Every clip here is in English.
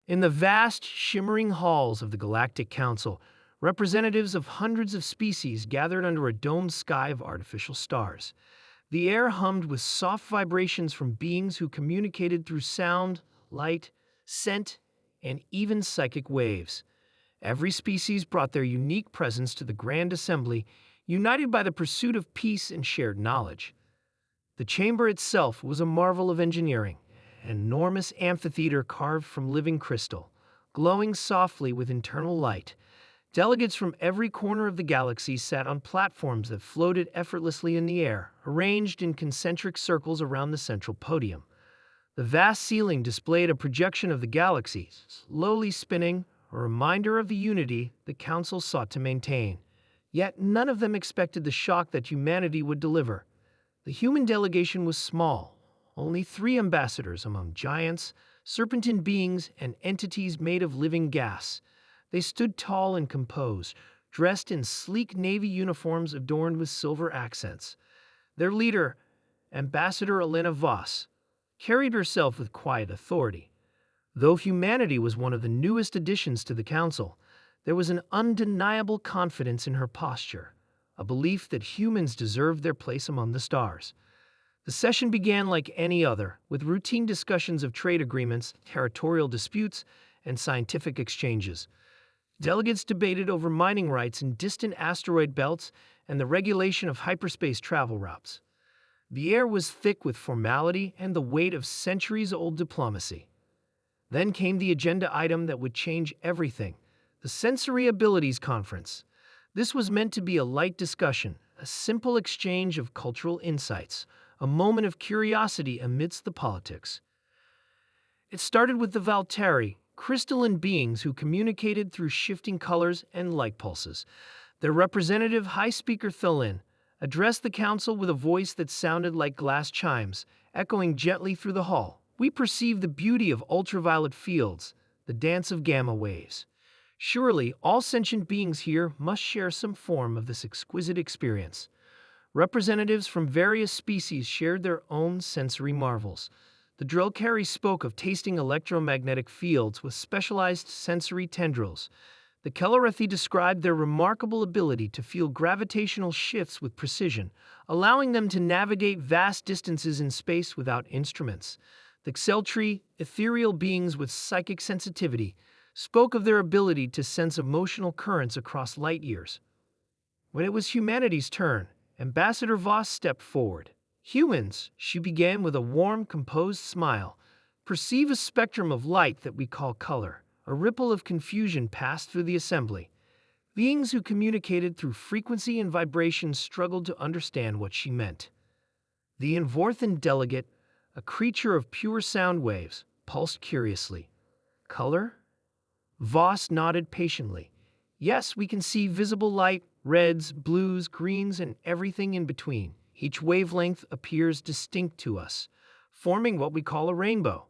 In the vast, shimmering halls of the Galactic Council, representatives of hundreds of species gathered under a domed sky of artificial stars. The air hummed with soft vibrations from beings who communicated through sound, light, scent, and even psychic waves. Every species brought their unique presence to the grand assembly, united by the pursuit of peace and shared knowledge. The chamber itself was a marvel of engineering, an enormous amphitheater carved from living crystal, glowing softly with internal light. Delegates from every corner of the galaxy sat on platforms that floated effortlessly in the air, arranged in concentric circles around the central podium. The vast ceiling displayed a projection of the galaxy, slowly spinning, a reminder of the unity the Council sought to maintain. Yet none of them expected the shock that humanity would deliver. The human delegation was small, only 3 ambassadors among giants, serpentine beings, and entities made of living gas. They stood tall and composed, dressed in sleek navy uniforms adorned with silver accents. Their leader, Ambassador Elena Voss, carried herself with quiet authority. Though humanity was one of the newest additions to the Council, there was an undeniable confidence in her posture, a belief that humans deserved their place among the stars. The session began like any other, with routine discussions of trade agreements, territorial disputes, and scientific exchanges. Delegates debated over mining rights in distant asteroid belts and the regulation of hyperspace travel routes. The air was thick with formality and the weight of centuries-old diplomacy. Then came the agenda item that would change everything, the Sensory Abilities Conference. This was meant to be a light discussion, a simple exchange of cultural insights, a moment of curiosity amidst the politics. It started with the Valteri, crystalline beings who communicated through shifting colors and light pulses. Their representative, High Speaker Thelin, addressed the council with a voice that sounded like glass chimes, echoing gently through the hall. We perceive the beauty of ultraviolet fields, the dance of gamma waves. Surely, all sentient beings here must share some form of this exquisite experience. Representatives from various species shared their own sensory marvels. The Drillcarry spoke of tasting electromagnetic fields with specialized sensory tendrils. The Kellerethi described their remarkable ability to feel gravitational shifts with precision, allowing them to navigate vast distances in space without instruments. The Xeltri, ethereal beings with psychic sensitivity, spoke of their ability to sense emotional currents across light years. When it was humanity's turn, Ambassador Voss stepped forward. Humans, she began with a warm, composed smile, perceive a spectrum of light that we call color. A ripple of confusion passed through the assembly. Beings who communicated through frequency and vibration struggled to understand what she meant. The Envorthan delegate, a creature of pure sound waves, pulsed curiously. Color? Voss nodded patiently. Yes, we can see visible light, reds, blues, greens, and everything in between. Each wavelength appears distinct to us, forming what we call a rainbow.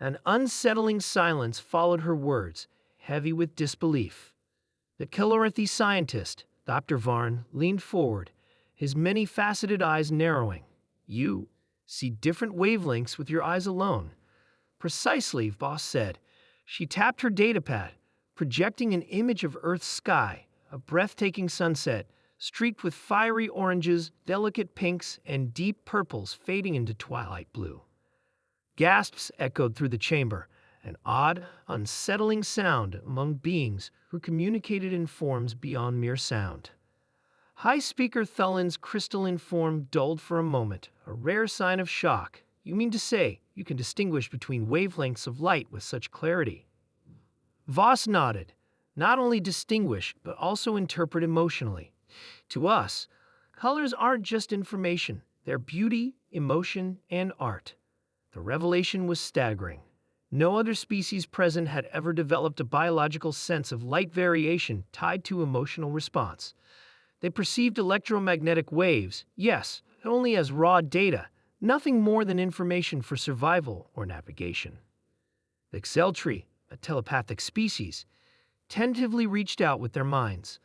An unsettling silence followed her words, heavy with disbelief. The Kellerethi scientist, Dr. Varn, leaned forward, his many-faceted eyes narrowing. You see different wavelengths with your eyes alone. Precisely, Voss said. She tapped her datapad, projecting an image of Earth's sky, a breathtaking sunset, streaked with fiery oranges, delicate pinks, and deep purples fading into twilight blue. Gasps echoed through the chamber, an odd, unsettling sound among beings who communicated in forms beyond mere sound. High Speaker Thelin's crystalline form dulled for a moment, a rare sign of shock. You mean to say you can distinguish between wavelengths of light with such clarity? Voss nodded. Not only distinguish, but also interpret emotionally. To us, colors aren't just information. They're beauty, emotion, and art. The revelation was staggering. No other species present had ever developed a biological sense of light variation tied to emotional response. They perceived electromagnetic waves, yes, only as raw data, nothing more than information for survival or navigation. The Xeltri, a telepathic species, tentatively reached out with their minds.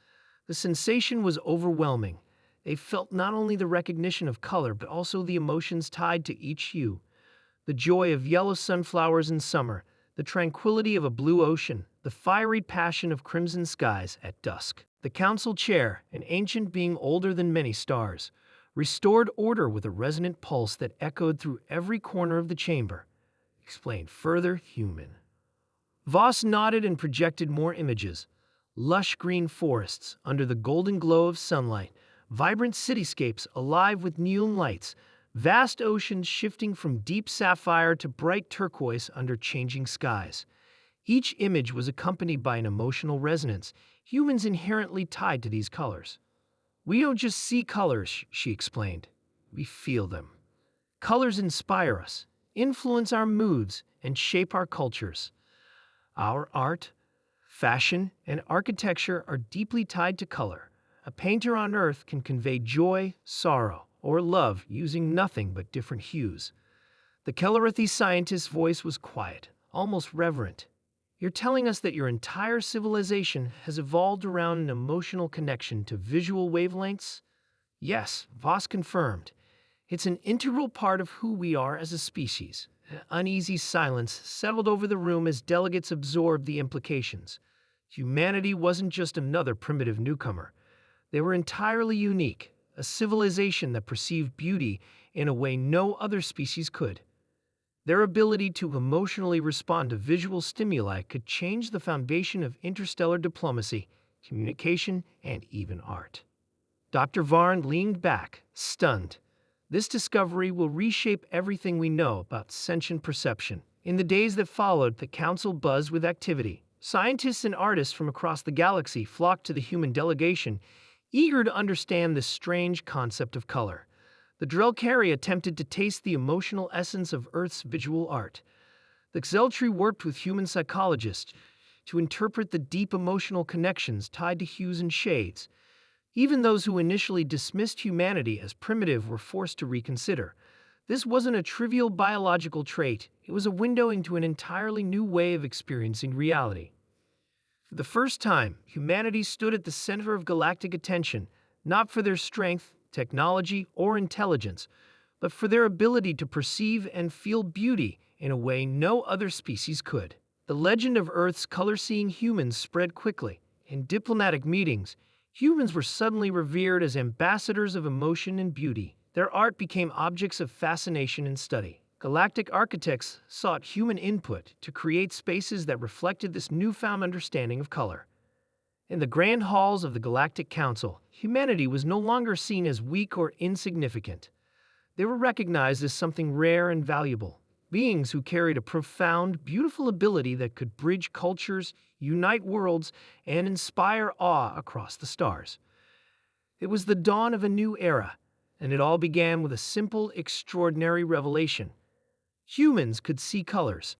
The sensation was overwhelming. They felt not only the recognition of color, but also the emotions tied to each hue. The joy of yellow sunflowers in summer, the tranquility of a blue ocean, the fiery passion of crimson skies at dusk. The council chair, an ancient being older than many stars, restored order with a resonant pulse that echoed through every corner of the chamber. Explained further, human. Voss nodded and projected more images. Lush green forests under the golden glow of sunlight, vibrant cityscapes alive with neon lights, vast oceans shifting from deep sapphire to bright turquoise under changing skies. Each image was accompanied by an emotional resonance, humans inherently tied to these colors. We don't just see colors, she explained. We feel them. Colors inspire us, influence our moods, and shape our cultures. Our art, fashion, and architecture are deeply tied to color. A painter on Earth can convey joy, sorrow, or love using nothing but different hues. The Kellerithy scientist's voice was quiet, almost reverent. You're telling us that your entire civilization has evolved around an emotional connection to visual wavelengths? Yes, Voss confirmed. It's an integral part of who we are as a species. An uneasy silence settled over the room as delegates absorbed the implications. Humanity wasn't just another primitive newcomer. They were entirely unique, a civilization that perceived beauty in a way no other species could. Their ability to emotionally respond to visual stimuli could change the foundation of interstellar diplomacy, communication, and even art. Dr. Varn leaned back, stunned. This discovery will reshape everything we know about sentient perception. In the days that followed, the council buzzed with activity. Scientists and artists from across the galaxy flocked to the human delegation, eager to understand this strange concept of color. The Drellkari attempted to taste the emotional essence of Earth's visual art. The Xeltri worked with human psychologists to interpret the deep emotional connections tied to hues and shades. Even those who initially dismissed humanity as primitive were forced to reconsider. This wasn't a trivial biological trait, it was a window into an entirely new way of experiencing reality. For the first time, humanity stood at the center of galactic attention, not for their strength, technology, or intelligence, but for their ability to perceive and feel beauty in a way no other species could. The legend of Earth's color-seeing humans spread quickly. In diplomatic meetings, humans were suddenly revered as ambassadors of emotion and beauty. Their art became objects of fascination and study. Galactic architects sought human input to create spaces that reflected this newfound understanding of color. In the grand halls of the Galactic Council, humanity was no longer seen as weak or insignificant. They were recognized as something rare and valuable, beings who carried a profound, beautiful ability that could bridge cultures, unite worlds, and inspire awe across the stars. It was the dawn of a new era, and it all began with a simple, extraordinary revelation. Humans could see colors.